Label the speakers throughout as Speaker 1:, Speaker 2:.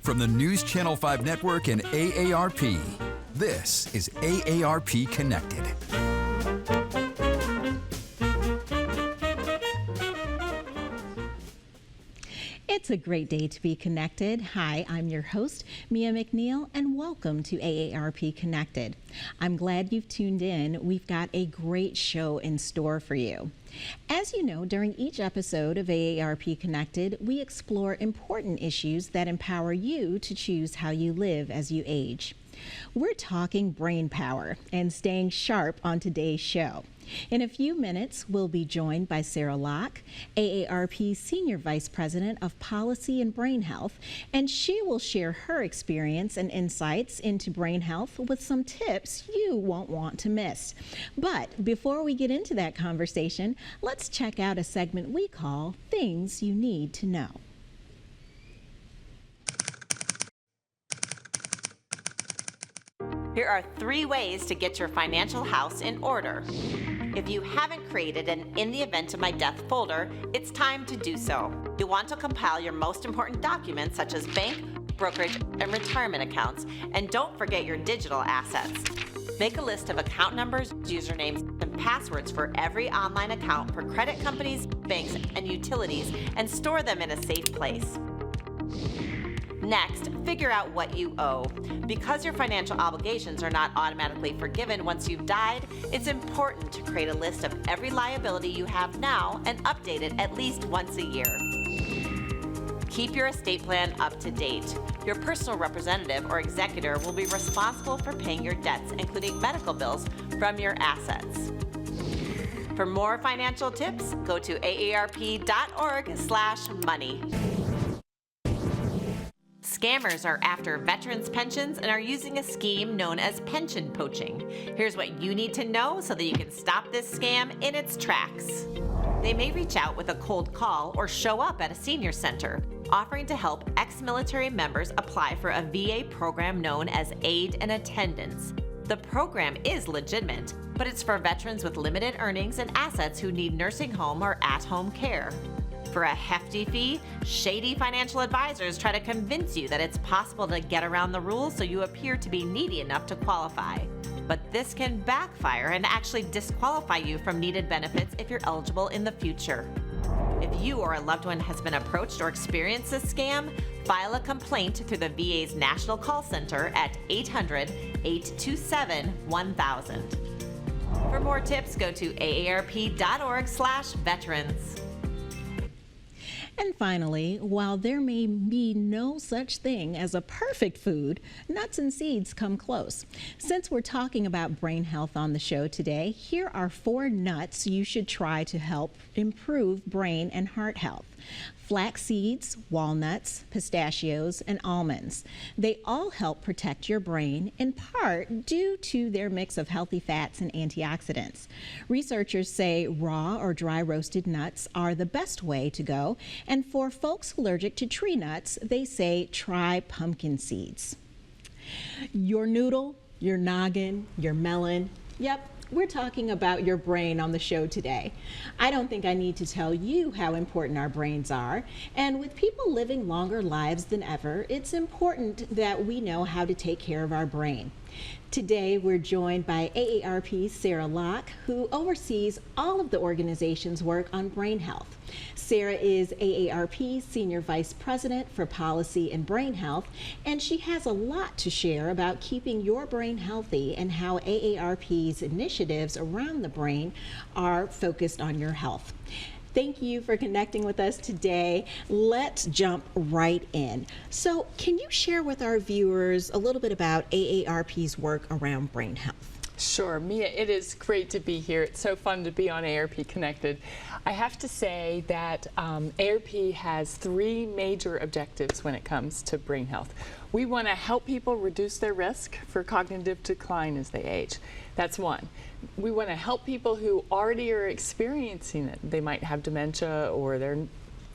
Speaker 1: From the News Channel 5 Network and AARP, this is AARP Connected.
Speaker 2: It's a great day to be connected. Hi, I'm your host, Mia McNeil, and welcome to AARP Connected. I'm glad you've tuned in. We've got a great show in store for you. As you know, during each episode of AARP Connected, we explore important issues that empower you to choose how you live as you age. We're talking brain power and staying sharp on today's show. In a few minutes, we'll be joined by Sarah Locke, AARP's Senior Vice President of Policy and Brain Health, and she will share her experience and insights into brain health with some tips you won't want to miss. But before we get into that conversation, let's check out a segment we call Things You Need to Know.
Speaker 3: Here are 3 ways to get your financial house in order. If you haven't created an In the Event of My Death folder, it's time to do so. You'll want to compile your most important documents such as bank, brokerage, and retirement accounts, and don't forget your digital assets. Make a list of account numbers, usernames, and passwords for every online account for credit companies, banks, and utilities, and store them in a safe place. Next, figure out what you owe. Because your financial obligations are not automatically forgiven once you've died, it's important to create a list of every liability you have now and update it at least once a year. Keep your estate plan up to date. Your personal representative or executor will be responsible for paying your debts, including medical bills, from your assets. For more financial tips, go to aarp.org/money. Scammers are after veterans' pensions and are using a scheme known as pension poaching. Here's what you need to know so that you can stop this scam in its tracks. They may reach out with a cold call or show up at a senior center, offering to help ex-military members apply for a VA program known as Aid and Attendance. The program is legitimate, but it's for veterans with limited earnings and assets who need nursing home or at-home care. For a hefty fee, shady financial advisors try to convince you that it's possible to get around the rules so you appear to be needy enough to qualify. But this can backfire and actually disqualify you from needed benefits if you're eligible in the future. If you or a loved one has been approached or experienced this scam, file a complaint through the VA's National Call Center at 800-827-1000. For more tips, go to aarp.org/veterans.
Speaker 2: And finally, while there may be no such thing as a perfect food, nuts and seeds come close. Since we're talking about brain health on the show today, here are 4 nuts you should try to help improve brain and heart health. Flax seeds, walnuts, pistachios, and almonds. They all help protect your brain, in part due to their mix of healthy fats and antioxidants. Researchers say raw or dry roasted nuts are the best way to go, and for folks allergic to tree nuts, they say try pumpkin seeds. Your noodle, your noggin, your melon, yep. We're talking about your brain on the show today. I don't think I need to tell you how important our brains are. And with people living longer lives than ever, it's important that we know how to take care of our brain. Today, we're joined by AARP's Sarah Locke, who oversees all of the organization's work on brain health. Sarah is AARP's Senior Vice President for Policy and Brain Health, and she has a lot to share about keeping your brain healthy and how AARP's initiatives around the brain are focused on your health. Thank you for connecting with us today. Let's jump right in. So, can you share with our viewers a little bit about AARP's work around brain health?
Speaker 4: Sure, Mia, it is great to be here. It's so fun to be on AARP Connected. I have to say that AARP has 3 major objectives when it comes to brain health. We want to help people reduce their risk for cognitive decline as they age. That's one. We want to help people who already are experiencing it. They might have dementia or they're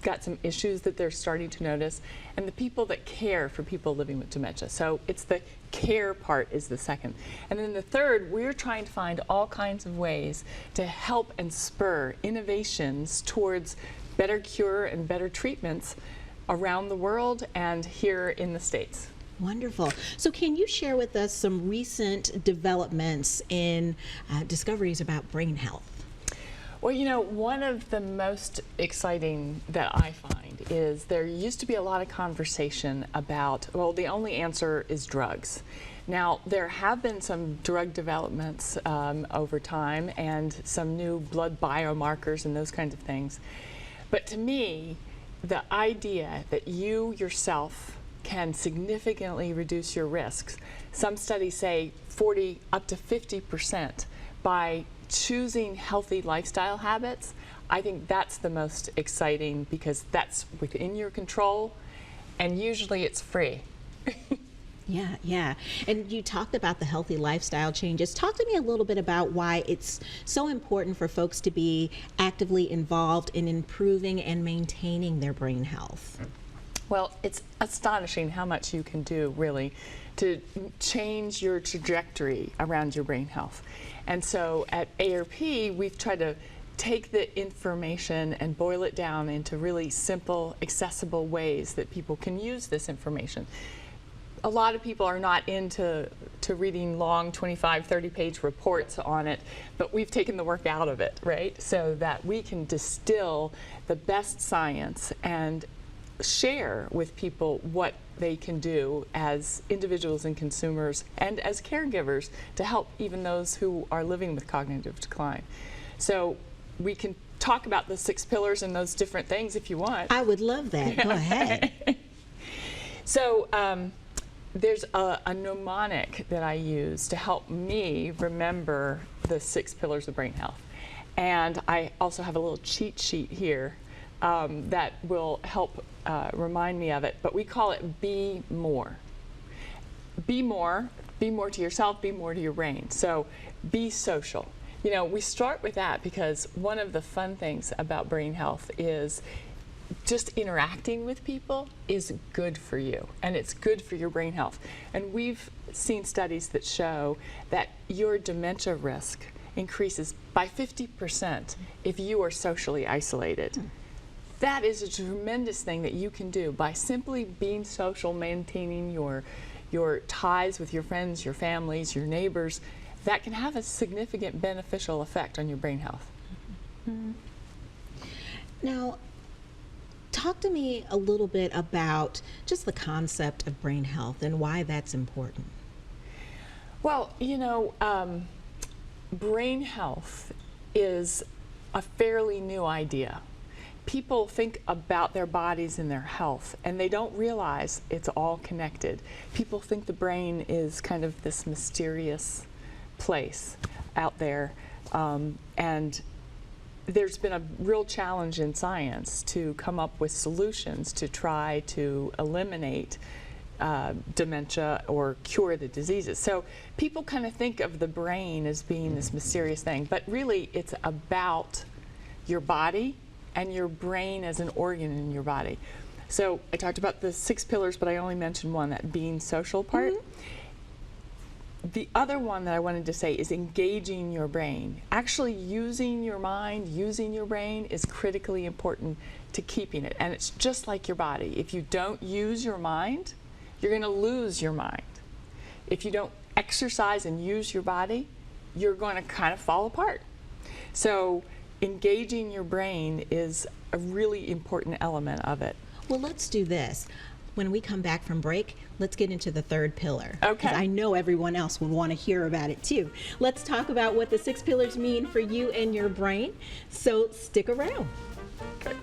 Speaker 4: got some issues that they're starting to notice, and the people that care for people living with dementia. So it's the care part is the second. And then the third, we're trying to find all kinds of ways to help and spur innovations towards better cure and better treatments around the world and here in the States.
Speaker 2: Wonderful. So can you share with us some recent developments in discoveries about brain health?
Speaker 4: Well, you know, one of the most exciting that I find is there used to be a lot of conversation about, well, the only answer is drugs. Now, there have been some drug developments over time and some new blood biomarkers and those kinds of things. But to me, the idea that you yourself can significantly reduce your risks, some studies say 40 up to 50% by choosing healthy lifestyle habits, I think that's the most exciting because that's within your control and usually it's free.
Speaker 2: Yeah. And you talked about the healthy lifestyle changes. Talk to me a little bit about why it's so important for folks to be actively involved in improving and maintaining their brain health.
Speaker 4: Well, it's astonishing how much you can do, really, to change your trajectory around your brain health. And so at AARP, we've tried to take the information and boil it down into really simple, accessible ways that people can use this information. A lot of people are not into reading long 25, 30-page reports on it, but we've taken the work out of it, right? So that we can distill the best science and share with people what they can do as individuals and consumers and as caregivers to help even those who are living with cognitive decline. So we can talk about the 6 pillars and those different things if you want.
Speaker 2: I would love that. Go ahead.
Speaker 4: So there's a mnemonic that I use to help me remember the 6 pillars of brain health. And I also have a little cheat sheet here that will help remind me of it, but we call it be more. Be more to yourself, be more to your brain. So be social. You know, we start with that because one of the fun things about brain health is just interacting with people is good for you, and it's good for your brain health. And we've seen studies that show that your dementia risk increases by 50% if you are socially isolated. That is a tremendous thing that you can do by simply being social, maintaining your ties with your friends, your families, your neighbors. That can have a significant beneficial effect on your brain health.
Speaker 2: Mm-hmm. Now, talk to me a little bit about just the concept of brain health and why that's important.
Speaker 4: Well, you know, brain health is a fairly new idea. People think about their bodies and their health, and they don't realize it's all connected. People think the brain is kind of this mysterious place out there, and there's been a real challenge in science to come up with solutions to try to eliminate dementia or cure the diseases. So people kind of think of the brain as being this mysterious thing, but really it's about your body and your brain as an organ in your body. So I talked about the 6 pillars, but I only mentioned one, that being social part. Mm-hmm. The other one that I wanted to say is engaging your brain. Actually using your mind, using your brain is critically important to keeping it. And it's just like your body. If you don't use your mind, you're going to lose your mind. If you don't exercise and use your body, you're going to kind of fall apart. So engaging your brain is a really important element of it.
Speaker 2: Well, let's do this. When we come back from break, let's get into the 3rd pillar.
Speaker 4: Okay.
Speaker 2: 'Cause I know everyone else would want to hear about it too. Let's talk about what the 6 pillars mean for you and your brain. So stick around.
Speaker 4: Okay.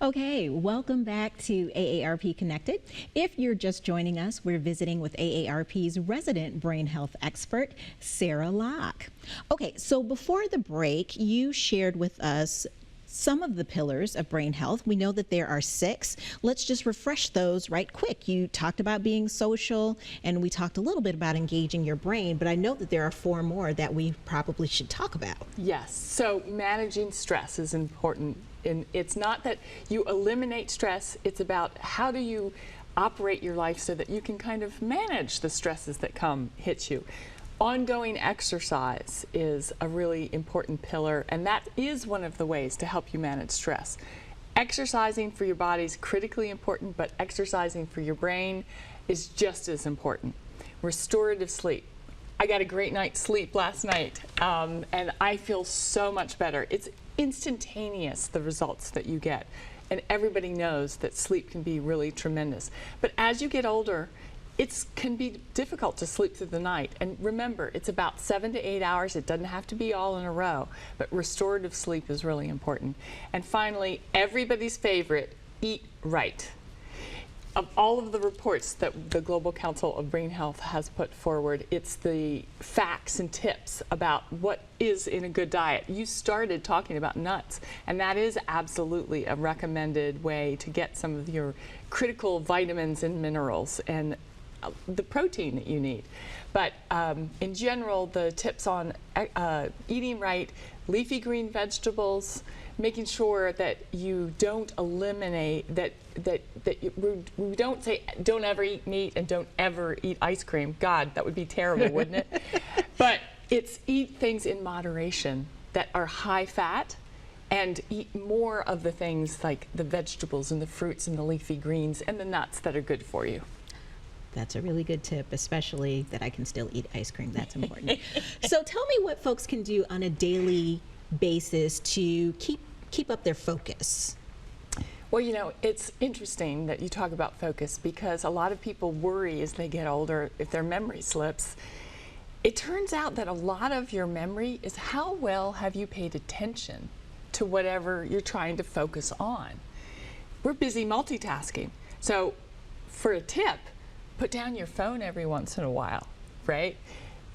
Speaker 2: Okay, welcome back to AARP Connected. If you're just joining us, we're visiting with AARP's resident brain health expert, Sarah Locke. Okay, so before the break, you shared with us some of the pillars of brain health. We know that there are 6. Let's just refresh those right quick. You talked about being social, and we talked a little bit about engaging your brain, but I know that there are 4 more that we probably should talk about.
Speaker 4: Yes, so managing stress is important. And it's not that you eliminate stress, it's about how do you operate your life so that you can kind of manage the stresses that hit you. Ongoing exercise is a really important pillar, and that is one of the ways to help you manage stress. Exercising for your body is critically important, but exercising for your brain is just as important. Restorative sleep. I got a great night's sleep last night, and I feel so much better. It's instantaneous, the results that you get. And everybody knows that sleep can be really tremendous. But as you get older, it can be difficult to sleep through the night. And remember, it's about 7 to 8 hours. It doesn't have to be all in a row. But restorative sleep is really important. And finally, everybody's favorite, eat right. Of all of the reports that the Global Council of Brain Health has put forward, it's the facts and tips about what is in a good diet. You started talking about nuts, and that is absolutely a recommended way to get some of your critical vitamins and minerals and the protein that you need. But in general, the tips on eating right, leafy green vegetables, making sure that you don't eliminate, we don't say don't ever eat meat and don't ever eat ice cream. God, that would be terrible, wouldn't it? But it's eat things in moderation that are high fat, and eat more of the things like the vegetables and the fruits and the leafy greens and the nuts that are good for you.
Speaker 2: That's a really good tip, especially that I can still eat ice cream. That's important. So tell me what folks can do on a daily basis to keep up their focus.
Speaker 4: Well, you know, it's interesting that you talk about focus, because a lot of people worry as they get older if their memory slips. It turns out that a lot of your memory is how well have you paid attention to whatever you're trying to focus on. We're busy multitasking. So for a tip, put down your phone every once in a while, right?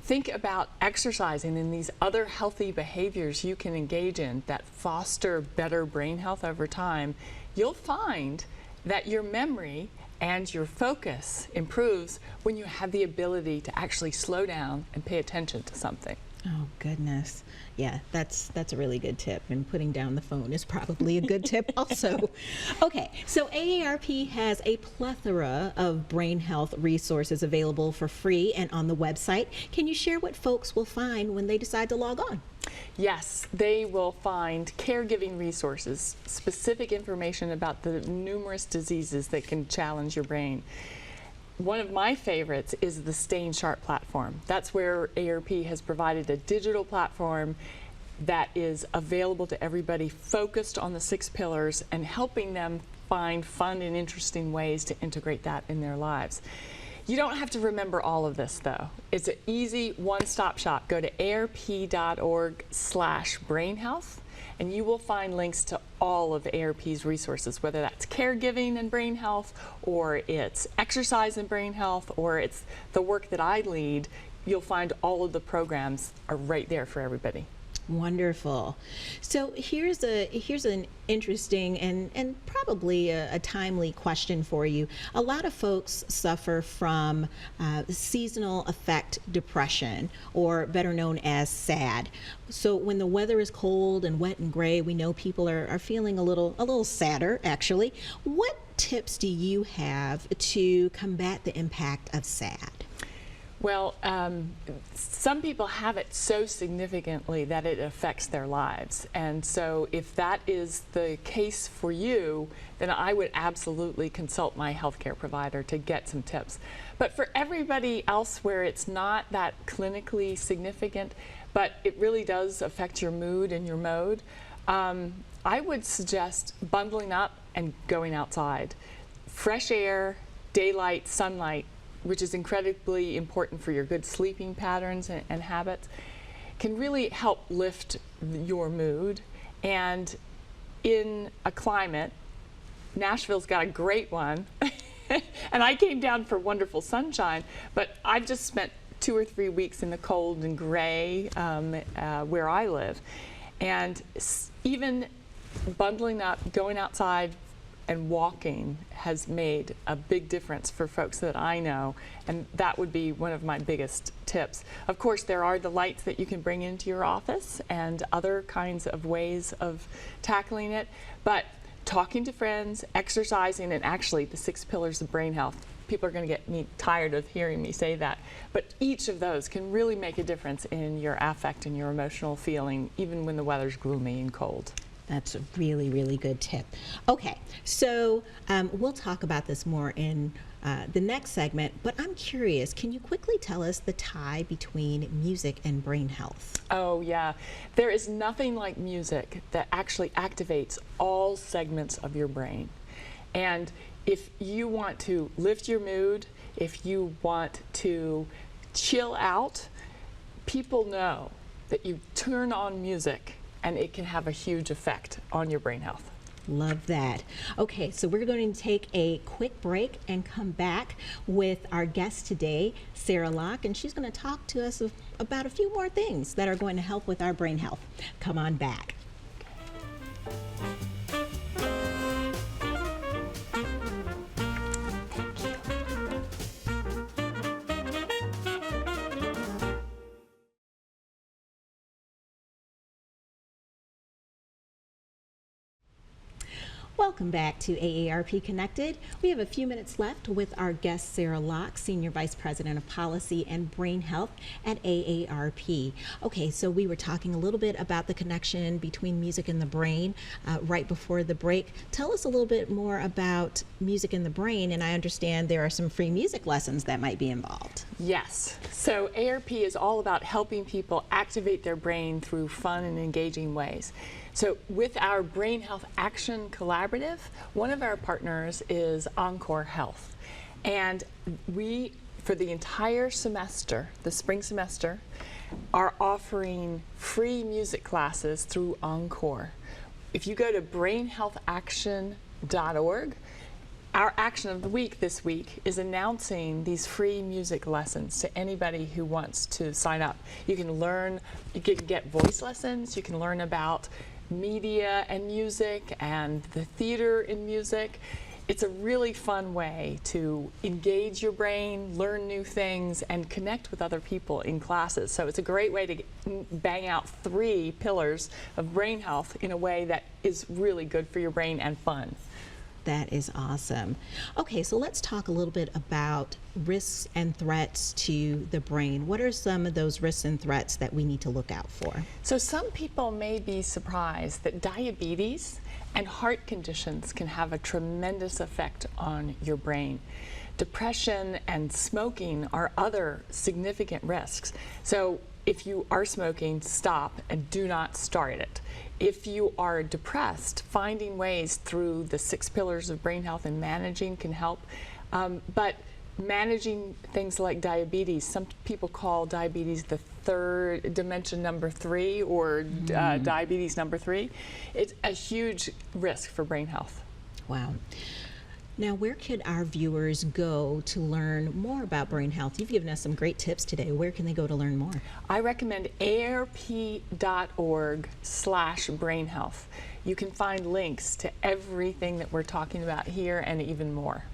Speaker 4: Think about exercising and these other healthy behaviors you can engage in that foster better brain health over time. You'll find that your memory and your focus improves when you have the ability to actually slow down and pay attention to something.
Speaker 2: Oh, goodness. Yeah, that's a really good tip, and putting down the phone is probably a good tip also. Okay, so AARP has a plethora of brain health resources available for free and on the website. Can you share what folks will find when they decide to log on?
Speaker 4: Yes, they will find caregiving resources, specific information about the numerous diseases that can challenge your brain. One of my favorites is the Staying Sharp platform. That's where AARP has provided a digital platform that is available to everybody, focused on the 6 pillars and helping them find fun and interesting ways to integrate that in their lives. You don't have to remember all of this, though. It's an easy one-stop shop. Go to aarp.org/brainhealth, and you will find links to all of AARP's resources, whether that's caregiving and brain health, or it's exercise and brain health, or it's the work that I lead. You'll find all of the programs are right there for everybody.
Speaker 2: Wonderful. So here's an interesting and probably a timely question for you. A lot of folks suffer from seasonal affect depression, or better known as SAD. So when the weather is cold and wet and gray, we know people are feeling a little sadder, actually. What tips do you have to combat the impact of SAD?
Speaker 4: Well, some people have it so significantly that it affects their lives. And so if that is the case for you, then I would absolutely consult my healthcare provider to get some tips. But for everybody else where it's not that clinically significant, but it really does affect your mood and your mode, I would suggest bundling up and going outside. Fresh air, daylight, sunlight, which is incredibly important for your good sleeping patterns and habits, can really help lift your mood. And in a climate, Nashville's got a great one, and I came down for wonderful sunshine, but I've just spent 2 or 3 weeks in the cold and gray where I live. And even bundling up, going outside, and walking has made a big difference for folks that I know, and that would be one of my biggest tips. Of course, there are the lights that you can bring into your office and other kinds of ways of tackling it, but talking to friends, exercising, and actually the 6 pillars of brain health. People are going to get me tired of hearing me say that, but each of those can really make a difference in your affect and your emotional feeling, even when the weather's gloomy and cold.
Speaker 2: That's a really, really good tip. Okay, so we'll talk about this more in the next segment, but I'm curious, can you quickly tell us the tie between music and brain health?
Speaker 4: Oh yeah, there is nothing like music that actually activates all segments of your brain. And if you want to lift your mood, if you want to chill out, people know that you turn on music and it can have a huge effect on your brain health.
Speaker 2: Love that. Okay, so we're going to take a quick break and come back with our guest today, Sarah Locke, and she's going to talk to us about a few more things that are going to help with our brain health. Come on back. Welcome back to AARP Connected. We have a few minutes left with our guest, Sarah Locke, Senior Vice President of Policy and Brain Health at AARP. Okay, so we were talking a little bit about the connection between music and the brain right before the break. Tell us a little bit more about music and the brain, and I understand there are some free music lessons that might be involved.
Speaker 4: Yes, so AARP is all about helping people activate their brain through fun and engaging ways. So with our Brain Health Action Collaborative, one of our partners is Encore Health. And we, for the entire semester, the spring semester, are offering free music classes through Encore. If you go to brainhealthaction.org, our action of the week this week is announcing these free music lessons to anybody who wants to sign up. You can learn, you can get voice lessons, you can learn about media and music and the theater in music. It's a really fun way to engage your brain, learn new things, and connect with other people in classes. So it's a great way to bang out 3 pillars of brain health in a way that is really good for your brain and fun.
Speaker 2: That is awesome. Okay, so let's talk a little bit about risks and threats to the brain. What are some of those risks and threats that we need to look out for?
Speaker 4: So some people may be surprised that diabetes and heart conditions can have a tremendous effect on your brain. Depression and smoking are other significant risks. So if you are smoking, stop and do not start it. If you are depressed, finding ways through the 6 pillars of brain health and managing can help. But managing things like diabetes, some people call diabetes the third dimension number 3 or diabetes number 3. It's a huge risk for brain health.
Speaker 2: Wow. Now, where could our viewers go to learn more about brain health? You've given us some great tips today. Where can they go to learn more?
Speaker 4: I recommend aarp.org/brain health. You can find links to everything that we're talking about here and even more.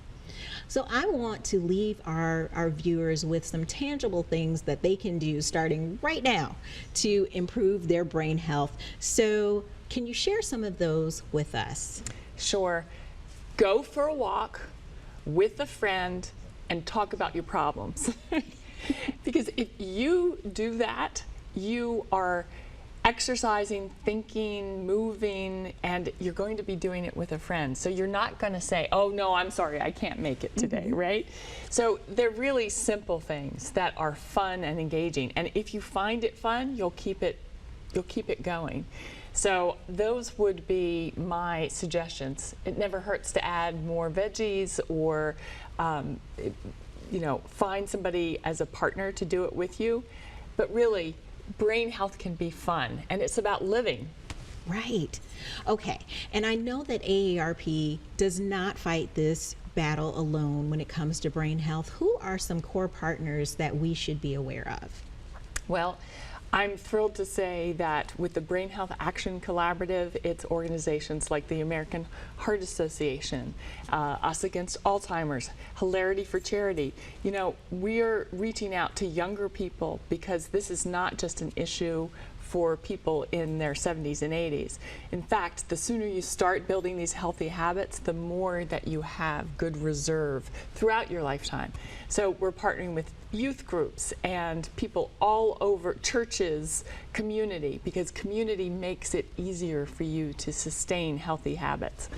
Speaker 2: So I want to leave our viewers with some tangible things that they can do starting right now to improve their brain health. So can you share some of those with us?
Speaker 4: Sure. Go for a walk with a friend and talk about your problems. Because if you do that, you are exercising, thinking, moving, and you're going to be doing it with a friend. So you're not going to say, oh no, I'm sorry, I can't make it today, right? So they're really simple things that are fun and engaging. And if you find it fun, you'll keep it going. So those would be my suggestions. It never hurts to add more veggies or find somebody as a partner to do it with you. But really, brain health can be fun, and it's about living.
Speaker 2: Right. Okay. And I know that AARP does not fight this battle alone when it comes to brain health. Who are some core partners that we should be aware of?
Speaker 4: Well, I'm thrilled to say that with the Brain Health Action Collaborative, it's organizations like the American Heart Association, Us Against Alzheimer's, Hilarity for Charity. You know, we're reaching out to younger people because this is not just an issue for people in their 70s and 80s. In fact, the sooner you start building these healthy habits, the more that you have good reserve throughout your lifetime. So we're partnering with youth groups and people all over, churches, community, because community makes it easier for you to sustain healthy habits.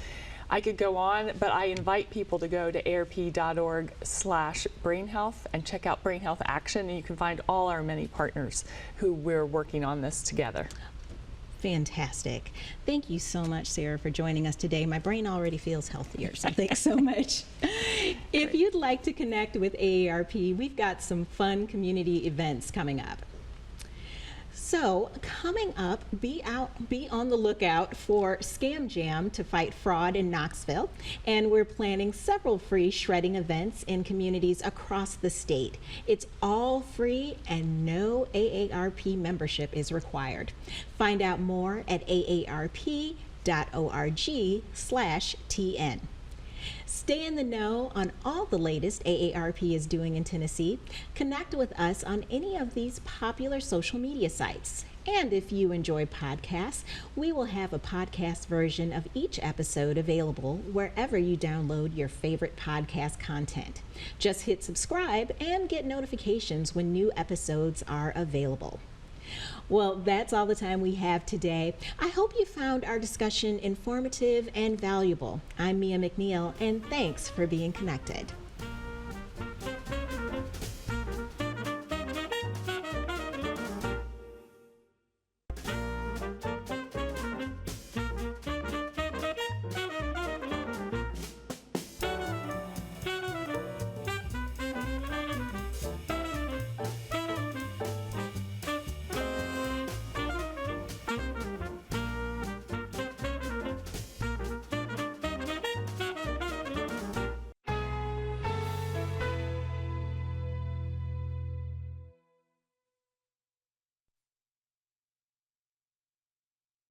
Speaker 4: I could go on, but I invite people to go to aarp.org/brainhealth and check out Brain Health Action, and you can find all our many partners who we're working on this together.
Speaker 2: Fantastic. Thank you so much, Sarah, for joining us today. My brain already feels healthier, so thanks so much. If you'd like to connect with AARP, we've got some fun community events coming up. So coming up, be on the lookout for Scam Jam to fight fraud in Knoxville. And we're planning several free shredding events in communities across the state. It's all free and no AARP membership is required. Find out more at aarp.org/TN. Stay in the know on all the latest AARP is doing in Tennessee. Connect with us on any of these popular social media sites. And if you enjoy podcasts, we will have a podcast version of each episode available wherever you download your favorite podcast content. Just hit subscribe and get notifications when new episodes are available. Well, that's all the time we have today. I hope you found our discussion informative and valuable. I'm Mia McNeil, and thanks for being connected.